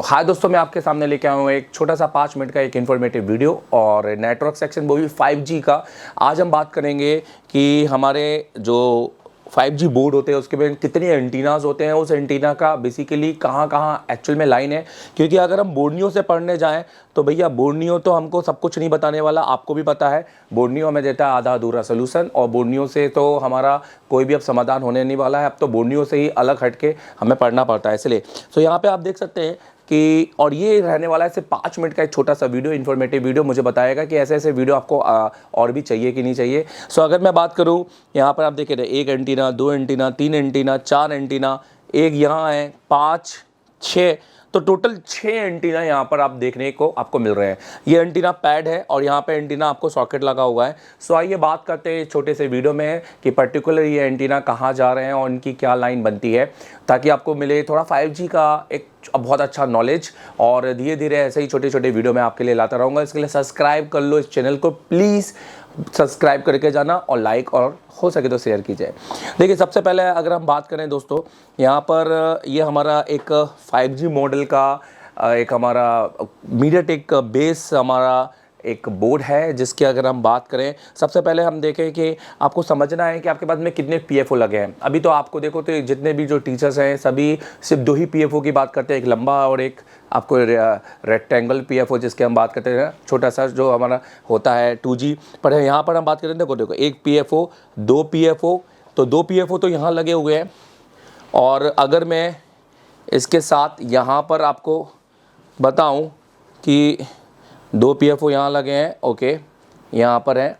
हाय दोस्तों, मैं आपके सामने लेके आया हूँ एक छोटा सा 5 मिनट का एक इन्फॉर्मेटिव वीडियो और नेटवर्क सेक्शन वो भी 5G का। आज हम बात करेंगे कि हमारे जो 5G बोर्ड होते हैं उसके में कितने एंटीनाज होते हैं, उस एंटीना का बेसिकली कहाँ कहाँ एक्चुअल में लाइन है। क्योंकि अगर हम बोर्नियो से पढ़ने जाएं तो भैया बोर्नियो तो हमको सब कुछ नहीं बताने वाला, आपको भी पता है। बोर्नियो हमें देता है आधा अधूरा सोल्यूशन और बोर्नियो से तो हमारा कोई भी अब समाधान होने नहीं वाला है। अब तो बोर्नियो से ही अलग हटके हमें पढ़ना पड़ता है। इसलिए तो यहाँ पे आप देख सकते हैं कि और ये रहने वाला है सिर्फ 5 मिनट का एक छोटा सा वीडियो, इन्फॉर्मेटिव वीडियो। मुझे बताएगा कि ऐसे ऐसे वीडियो आपको और भी चाहिए कि नहीं चाहिए। सो अगर मैं बात करूँ, यहाँ पर आप देख रहे हैं 1 एंटीना, 2 एंटीना, 3 एंटीना, 4 एंटीना, एक यहाँ है, 5, 6, तो टोटल 6 एंटीना यहाँ पर आप देखने को आपको मिल रहे हैं। ये एंटीना पैड है और यहाँ पे एंटीना आपको सॉकेट लगा हुआ है। सो आइए बात करते हैं छोटे से वीडियो में कि पर्टिकुलर ये एंटीना कहाँ जा रहे हैं और इनकी क्या लाइन बनती है, ताकि आपको मिले थोड़ा 5G का एक बहुत अच्छा नॉलेज। और धीरे धीरे ऐसे ही छोटे छोटे वीडियो मैं आपके लिए लाता रहूँगा। इसके लिए सब्सक्राइब कर लो इस चैनल को, प्लीज़ सब्सक्राइब करके जाना और लाइक और हो सके तो शेयर कीजिए। देखिए, सबसे पहले अगर हम बात करें दोस्तों, यहाँ पर ये हमारा एक 5G मॉडल का एक हमारा मीडियाटेक बेस हमारा एक बोर्ड है, जिसकी अगर हम बात करें, सबसे पहले हम देखें कि आपको समझना है कि आपके पास में कितने PFO लगे हैं। अभी तो आपको देखो तो जितने भी जो टीचर्स हैं सभी सिर्फ 2 ही PFO की बात करते हैं, एक लंबा और एक आपको रेक्टेंगल PFO जिसके हम बात करते हैं, छोटा सा जो हमारा होता है 2G। पर यहाँ पर हम बात करें, देखो एक PFO, 2 PFO, तो 2 PFO तो यहाँ लगे हुए हैं। और अगर मैं इसके साथ यहाँ पर आपको बताऊँ कि 2 PFO यहाँ लगे हैं, ओके, यहाँ पर है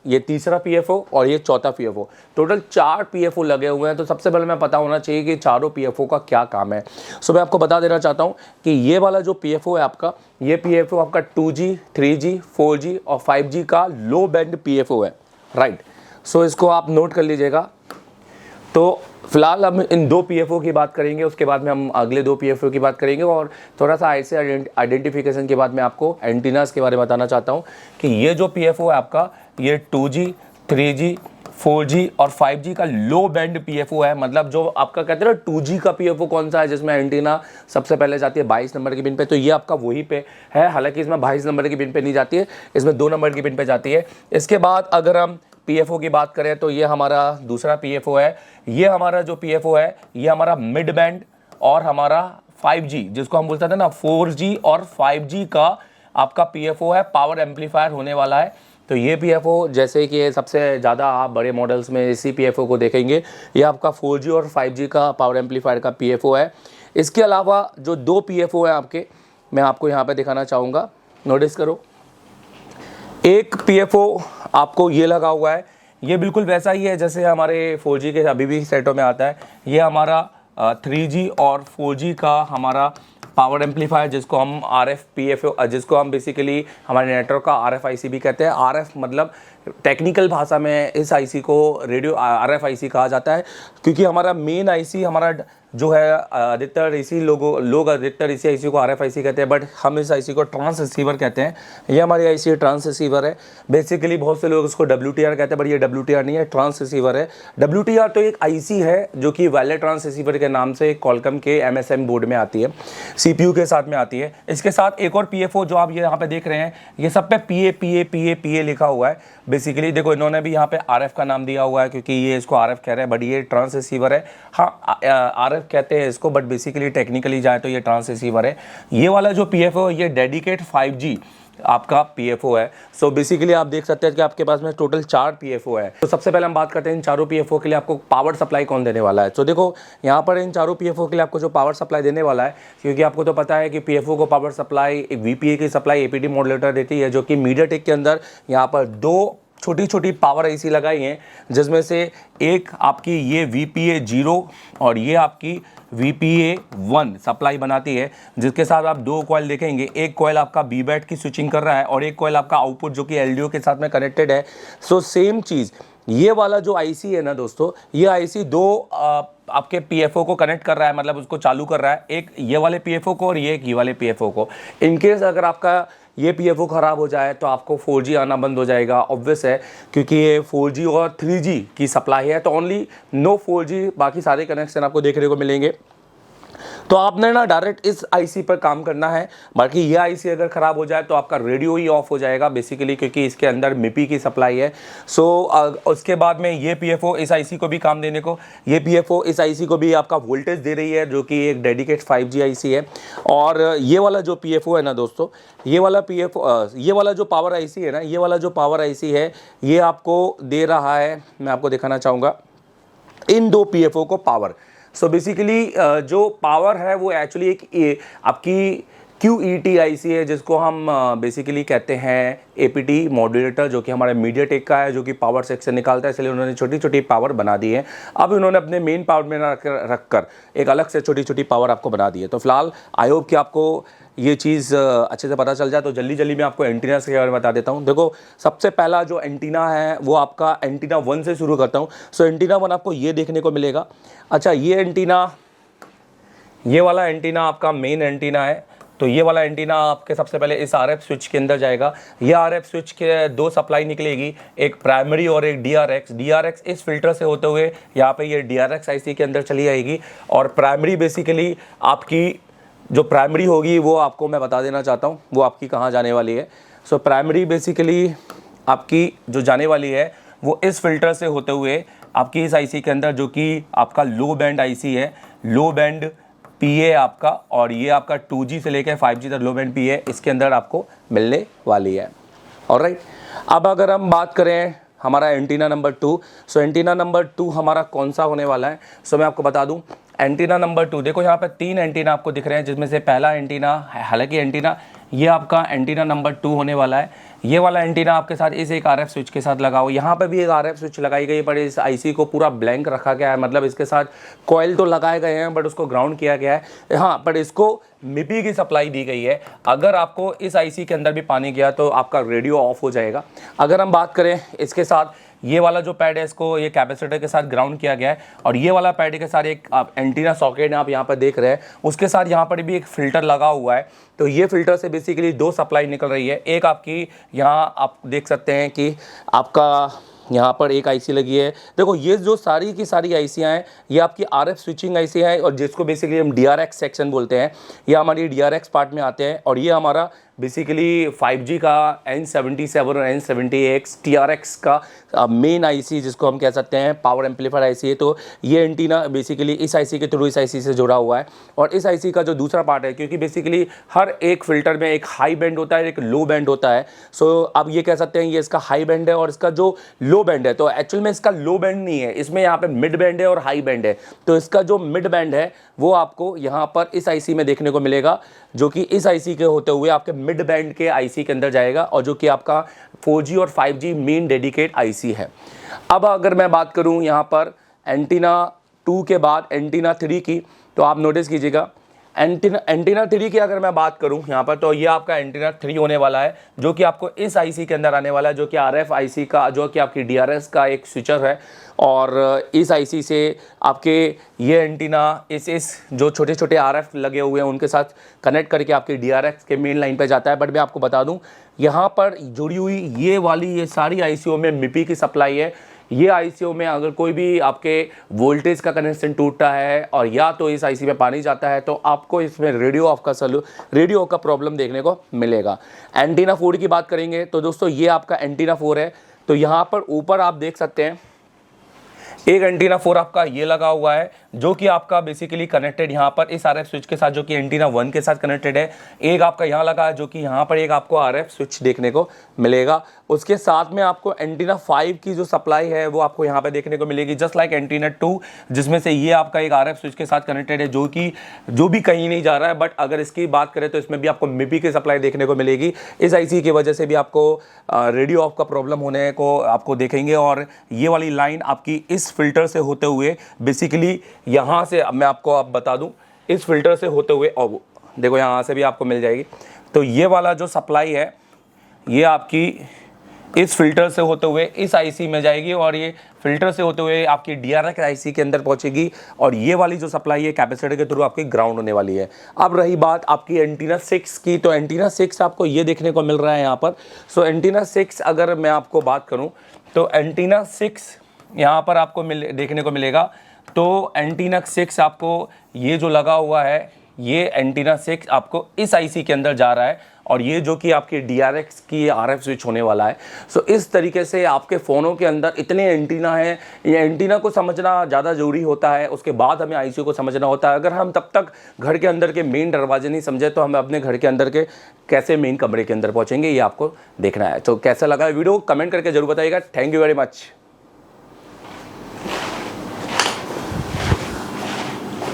ये तीसरा PFO और ये चौथा PFO, टोटल 4 PFO लगे हुए हैं। तो सबसे पहले मैं पता होना चाहिए कि चारों PFO का क्या काम है। सो मैं आपको बता देना चाहता हूँ कि ये वाला जो PFO है आपका, ये PFO आपका 2G, 3G, 4G और 5G का लो बैंड PFO है, राइट। सो इसको आप नोट कर लीजिएगा। तो फिलहाल हम इन 2 PFO की बात करेंगे, उसके बाद में हम अगले 2 PFO की बात करेंगे और थोड़ा सा ऐसे आइडेंटिफिकेशन के बाद मैं आपको एंटीनास के बारे में बताना चाहता हूँ कि ये जो PFO है आपका, ये 2G, 3G, 4G और 5G का लो बैंड PFO है। मतलब जो आपका कहते हैं ना 2G का PFO कौन सा है, जिसमें एंटीना सबसे पहले जाती है 22 नंबर की पिन पे, तो ये आपका वही पे है। हालांकि इसमें 22 नंबर की पिन पे नहीं जाती है, इसमें 2 नंबर की पिन पे जाती है। इसके बाद अगर हम PFO की बात करें तो ये हमारा दूसरा PFO है। ये हमारा जो PFO है ये हमारा मिड बैंड और हमारा 5G, जिसको हम बोलते थे ना 4G और 5G का आपका PFO है, पावर एम्पलीफायर होने वाला है। तो ये PFO जैसे कि सबसे ज़्यादा आप बड़े मॉडल्स में इसी PFO को देखेंगे, ये आपका 4G और 5G का पावर एम्पलीफायर का PFO है। इसके अलावा जो 2 PFO है आपके, मैं आपको यहाँ पर दिखाना चाहूँगा, नोटिस करो। एक PFO आपको ये लगा हुआ है, ये बिल्कुल वैसा ही है जैसे हमारे 4G के अभी भी सेटों में आता है। ये हमारा 3G और 4G का हमारा पावर एम्पलीफायर, जिसको हम RF PFO, जिसको हम बेसिकली हमारे नेटवर्क का RFIC भी कहते हैं। RF मतलब टेक्निकल भाषा में इस IC को रेडियो RFIC कहा जाता है, क्योंकि हमारा मेन IC हमारा जो है अधिकतर इसी लोग अधिकतर इसी IC को RFIC कहते हैं, बट हम इस IC को ट्रांस रिसीवर कहते हैं। ये हमारी IC ट्रांस रिसीवर है। बेसिकली बहुत से लोग इसको WTR कहते हैं, बट ये WTR नहीं है, ट्रांस रिसीवर है। WTR तो एक IC है जो कि वायरलेस ट्रांस रिसीवर के नाम से कॉलकम के MSM बोर्ड में आती है, CPU के साथ में आती है। इसके साथ एक और PFO जो आप ये यहाँ पे देख रहे हैं, ये सब पे PA लिखा हुआ है। बेसिकली देखो, इन्होंने भी यहाँ पे RF का नाम दिया हुआ है क्योंकि ये इसको RF कह रहे हैं, बट ये ट्रांस रिसीवर है। हाँ, RF कहते हैं इसको, बट बेसिकली टेक्निकली जाए तो ये ट्रांस रिसीवर है। ये वाला जो PFO ये डेडिकेट 5G आपका PFO है। सो बेसिकली आप देख सकते हैं कि आपके पास में टोटल 4 PFO है। तो सबसे पहले हम बात करते हैं इन चारों PFO के लिए आपको पावर सप्लाई कौन देने वाला है। तो देखो, यहाँ पर इन चारों PFO के लिए आपको जो पावर सप्लाई देने वाला है, क्योंकि आपको तो पता है कि PFO को पावर सप्लाई एक VPA की सप्लाई APD मॉड्यूलेटर देती है, जो कि मीडियाटेक के अंदर यहाँ पर 2 छोटी छोटी पावर IC लगाई हैं, जिसमें से एक आपकी ये VPA 0 और ये आपकी VPA 1 सप्लाई बनाती है, जिसके साथ आप 2 कॉइल देखेंगे। एक कॉइल आपका BBAT की स्विचिंग कर रहा है और एक कॉइल आपका आउटपुट जो कि LDO के साथ में कनेक्टेड है। सो सेम चीज़ ये वाला जो IC है ना दोस्तों, ये IC 2 आपके PFO को कनेक्ट कर रहा है, मतलब उसको चालू कर रहा है, एक ये वाले PFO को और ये वाले PFO को। इनकेस अगर आपका ये PFO ख़राब हो जाए तो आपको 4G आना बंद हो जाएगा, ऑब्वियस है, क्योंकि ये 4G और 3G की सप्लाई है। तो ओनली नो 4G, बाकी सारे कनेक्शन आपको देखने को मिलेंगे। तो आपने ना डायरेक्ट इस आईसी पर काम करना है। बाकी ये आईसी अगर ख़राब हो जाए तो आपका रेडियो ही ऑफ हो जाएगा बेसिकली, क्योंकि इसके अंदर मिपी की सप्लाई है। सो उसके बाद में ये पीएफओ इस आईसी को भी काम देने को, ये पीएफओ इस आईसी को भी आपका वोल्टेज दे रही है, जो कि एक डेडिकेट 5G आईसी है। और ये वाला जो पीएफओ है ना दोस्तों, ये वाला पीएफओ, ये वाला जो पावर आईसी है ना, ये वाला जो पावर आईसी है, ये आपको दे रहा है, मैं आपको दिखाना चाहूँगा इन दो पीएफओ को पावर। सो बेसिकली जो पावर है वो एक्चुअली एक आपकी QET आईसी है, जिसको हम बेसिकली कहते हैं APT मॉड्यूलेटर, जो कि हमारे मीडियाटेक का है, जो कि पावर सेक्शन निकालता है, इसलिए उन्होंने छोटी छोटी पावर बना दी है। अब उन्होंने अपने मेन पावर में रखकर एक अलग से छोटी छोटी पावर आपको बना दी है। तो फिलहाल आई होप कि आपको ये चीज़ अच्छे से पता चल जाए। तो जल्दी जल्दी मैं आपको एंटीना के बारे में बता देता हूँ। देखो, सबसे पहला जो एंटीना है वो आपका एंटीना 1 से शुरू करता हूँ। सो एंटीना 1 आपको ये देखने को मिलेगा। अच्छा, ये एंटीना, ये वाला एंटीना आपका मेन एंटीना है। तो ये वाला एंटीना आपके सबसे पहले इस RF स्विच के अंदर जाएगा। ये RF स्विच के दो सप्लाई निकलेगी, एक प्राइमरी और एक DRX इस फिल्टर से होते हुए यहाँ पे ये DRX आईसी के अंदर चली आएगी। और प्राइमरी बेसिकली आपकी जो प्राइमरी होगी वो आपको मैं बता देना चाहता हूँ वो आपकी कहाँ जाने वाली है। सो प्राइमरी बेसिकली आपकी जो जाने वाली है वो इस फिल्टर से होते हुए आपकी इस आईसी के अंदर, जो कि आपका लो बैंड आईसी है, लो बैंड PA आपका, और ये आपका 2G से लेकर 5G तक लो बैंड PA इसके अंदर आपको मिलने वाली है। ऑलराइट, अब अगर हम बात करें हमारा एंटीना नंबर 2, सो एंटीना नंबर 2 हमारा कौन सा होने वाला है। सो मैं आपको बता दूं, एंटीना नंबर 2, देखो यहाँ पर 3 एंटीना आपको दिख रहे हैं, जिसमें से पहला एंटीना, हालांकि एंटीना ये आपका एंटीना नंबर 2 होने वाला है। ये वाला एंटीना आपके साथ इस एक RF स्विच के साथ लगा हो, यहाँ पे भी एक RF स्विच लगाई गई है, पर इस आईसी को पूरा ब्लैंक रखा गया है, मतलब इसके साथ कॉइल तो लगाए गए हैं बट उसको ग्राउंड किया गया है। हाँ, पर इसको मिपी की सप्लाई दी गई है। अगर आपको इस आईसी के अंदर भी पानी गया तो आपका रेडियो ऑफ हो जाएगा। अगर हम बात करें इसके साथ, ये वाला जो पैड है इसको ये कैपेसिटर के साथ ग्राउंड किया गया है, और ये वाला पैड के साथ एक एंटीना सॉकेट आप यहाँ पर देख रहे हैं, उसके साथ यहाँ पर भी एक फ़िल्टर लगा हुआ है। तो ये फ़िल्टर से बेसिकली दो सप्लाई निकल रही है। एक आपकी यहाँ आप देख सकते हैं कि आपका यहाँ पर एक आईसी लगी है। देखो, ये जो सारी की सारी आईसियाँ हैं ये आपकी RF स्विचिंग आईसी है, और जिसको बेसिकली हम DRX सेक्शन बोलते हैं, ये हमारी DRX पार्ट में आते हैं। और ये हमारा बेसिकली 5G का N77 और N78 TRX का मेन आईसी, जिसको हम कह सकते हैं पावर एम्पलीफायर आईसी है। तो ये एंटीना बेसिकली इस आईसी के थ्रू इस आईसी से जुड़ा हुआ है। और इस आईसी का जो दूसरा पार्ट है, क्योंकि बेसिकली हर एक फिल्टर में एक हाई बैंड होता है, एक लो बैंड होता है। सो अब ये कह सकते हैं ये इसका हाई बैंड है और इसका जो लो बैंड है, तो एक्चुअल में इसका लो बैंड नहीं है, इसमें यहाँ पे मिड बैंड है और हाई बैंड है। तो इसका जो मिड बैंड है वो आपको यहाँ पर इस आईसी में देखने को मिलेगा, जो कि इस आईसी के होते हुए आपके मिड बैंड के आईसी के अंदर जाएगा, और जो कि आपका 4G और 5G मेन डेडिकेट आईसी है। अब अगर मैं बात करूं यहाँ पर एंटीना 2 के बाद एंटीना 3 की, तो आप नोटिस कीजिएगा एंटीना 3 की अगर मैं बात करूं यहाँ पर, तो ये आपका एंटीना 3 होने वाला है, जो कि आपको इस आईसी के अंदर आने वाला है, जो कि RF आईसी का, जो कि आपकी DRX का एक स्विचर है। और इस आईसी से आपके ये एंटीना इस जो छोटे छोटे RF लगे हुए हैं उनके साथ कनेक्ट करके आपके DRX के मेन लाइन पे जाता है। बट मैं आपको बता दूं, यहाँ पर जुड़ी हुई ये सारी आईसीओ में मिपी की सप्लाई है। ये आईसीओ में अगर कोई भी आपके वोल्टेज का कनेक्शन टूटता है और या तो इस आईसी में पानी जाता है, तो आपको इसमें रेडियो ऑफ का प्रॉब्लम देखने को मिलेगा। एंटीना 4 की बात करेंगे तो दोस्तों ये आपका एंटीना 4 है। तो यहाँ पर ऊपर आप देख सकते हैं एक एंटीना 4 आपका ये लगा हुआ है, जो कि आपका बेसिकली कनेक्टेड यहाँ पर इस RF स्विच के साथ, जो कि एंटीना 1 के साथ कनेक्टेड है। एक आपका यहाँ लगा है, जो कि यहाँ पर एक आपको RF स्विच देखने को मिलेगा। उसके साथ में आपको एंटीना 5 की जो सप्लाई है वो आपको यहाँ पे देखने को मिलेगी, जस्ट लाइक एंटीना 2, जिसमें से ये आपका एक RF स्विच के साथ कनेक्टेड है, जो भी कहीं नहीं जा रहा है। बट अगर इसकी बात करें तो इसमें भी आपको मिपी की सप्लाई देखने को मिलेगी। इस आईसी की वजह से भी आपको रेडियो ऑफ का प्रॉब्लम होने को आपको देखेंगे। और ये वाली लाइन आपकी इस फिल्टर से होते हुए बेसिकली यहाँ से, मैं आपको अब बता दूं, इस फिल्टर से होते हुए, और देखो यहाँ से भी आपको मिल जाएगी। तो ये वाला जो सप्लाई है ये आपकी इस फिल्टर से होते हुए इस आईसी में जाएगी, और ये फिल्टर से होते हुए आपकी DRX आईसी के अंदर पहुंचेगी। और ये वाली जो सप्लाई है कैपेसिटर के थ्रू आपकी ग्राउंड होने वाली है। अब रही बात आपकी एंटीना 6 की, तो एंटीना 6 आपको ये देखने को मिल रहा है यहाँ पर। सो एंटीना 6 अगर मैं आपको बात करूँ तो एंटीना 6 यहाँ पर आपको देखने को मिलेगा। तो एंटीना 6 आपको ये जो लगा हुआ है ये एंटीना 6 आपको इस आईसी के अंदर जा रहा है और ये जो कि आपकी DRX की RF स्विच होने वाला है। सो इस तरीके से आपके फ़ोनों के अंदर इतने एंटीना हैं, ये एंटीना को समझना ज़्यादा ज़रूरी होता है, उसके बाद हमें आईसी को समझना होता है। अगर हम तब तक घर के अंदर के मेन दरवाजे नहीं समझे तो हम अपने घर के अंदर के कैसे मेन कमरे के अंदर पहुँचेंगे, ये आपको देखना है। तो कैसा लगा वीडियो कमेंट करके ज़रूर बताइएगा। Thank you very much.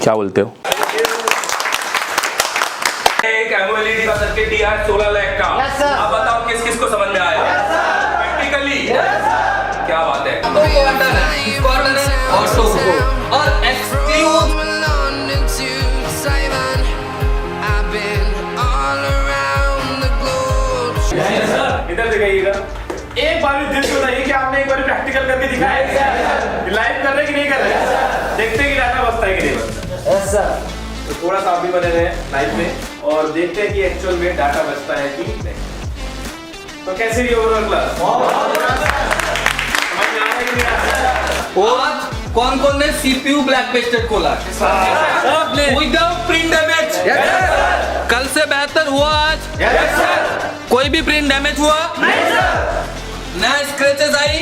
क्या बोलते हो? एक एमओएलईडी का सर्किट दिया है 16 लाख का। अब बताओ किस किस को समझ में आया? प्रैक्टिकली क्या बात है। और एक्सक्लूड इधर दिखाइएगा। एक बार भी दिल से बताइए कि आपने एक बार प्रैक्टिकल करके दिखाया है। लाइव कर रहे कि नहीं कर रहे? देखते हैं कि डाटा बचता है कि नहीं बचता। तो थोड़ा सा आप भी बने रहे लाइव में और देखते हैं कि एक्चुअल में डाटा बचता है कि नहीं। तो कैसे रही ओवरऑल क्लास? समझ में आ रहा है कि नहीं आ रहा? आज कौन कौन ने CPU ब्लैक पेस्टेड खोला? Without print damage. कल से बेहतर हुआ आज? कोई भी प्रिंट डैमेज हुआ? नया स्क्रैचेस आई?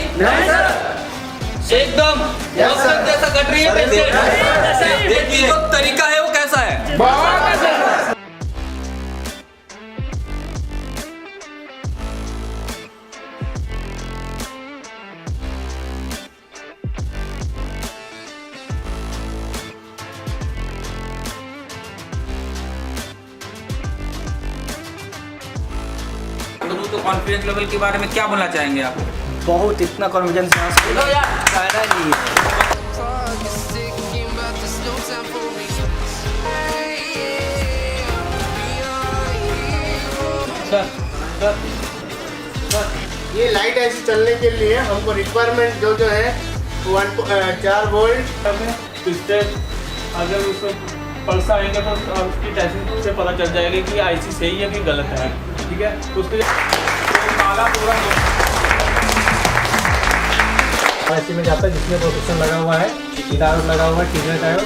एकदम जैसा कट रही है। देखिए जो तरीका है वो कैसा है। तो कॉन्फिडेंस लेवल के बारे में क्या बोलना चाहेंगे आप? बहुत इतना कॉन्फिडेंस ये लाइट ऐसी चलने के लिए हमको रिक्वायरमेंट जो है 4 वोल्ट अगर उसमें पल्स आएंगे तो उसकी टेस्टिंग से पता चल जाएगा कि आईसी सही है कि गलत है। ठीक है, उसके काला पूरा आईसी में जाता है जिसमें प्रोटेक्शन लगा हुआ है, डायोड लगा हुआ है, टीजर डायोड।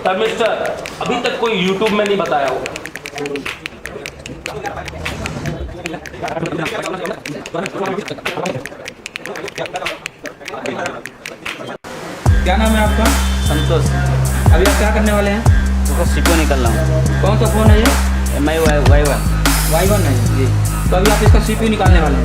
और मिस्टर अभी तक कोई YouTube में नहीं बताया होगा। क्या नाम है आपका? संतोष। अभी आप क्या करने वाले हैं? तो CPU निकल रहा हूँ। कौन सा फोन है ये? MI Y1 Y1 है जी। तो अभी आप इसका CPU निकालने वाले हैं।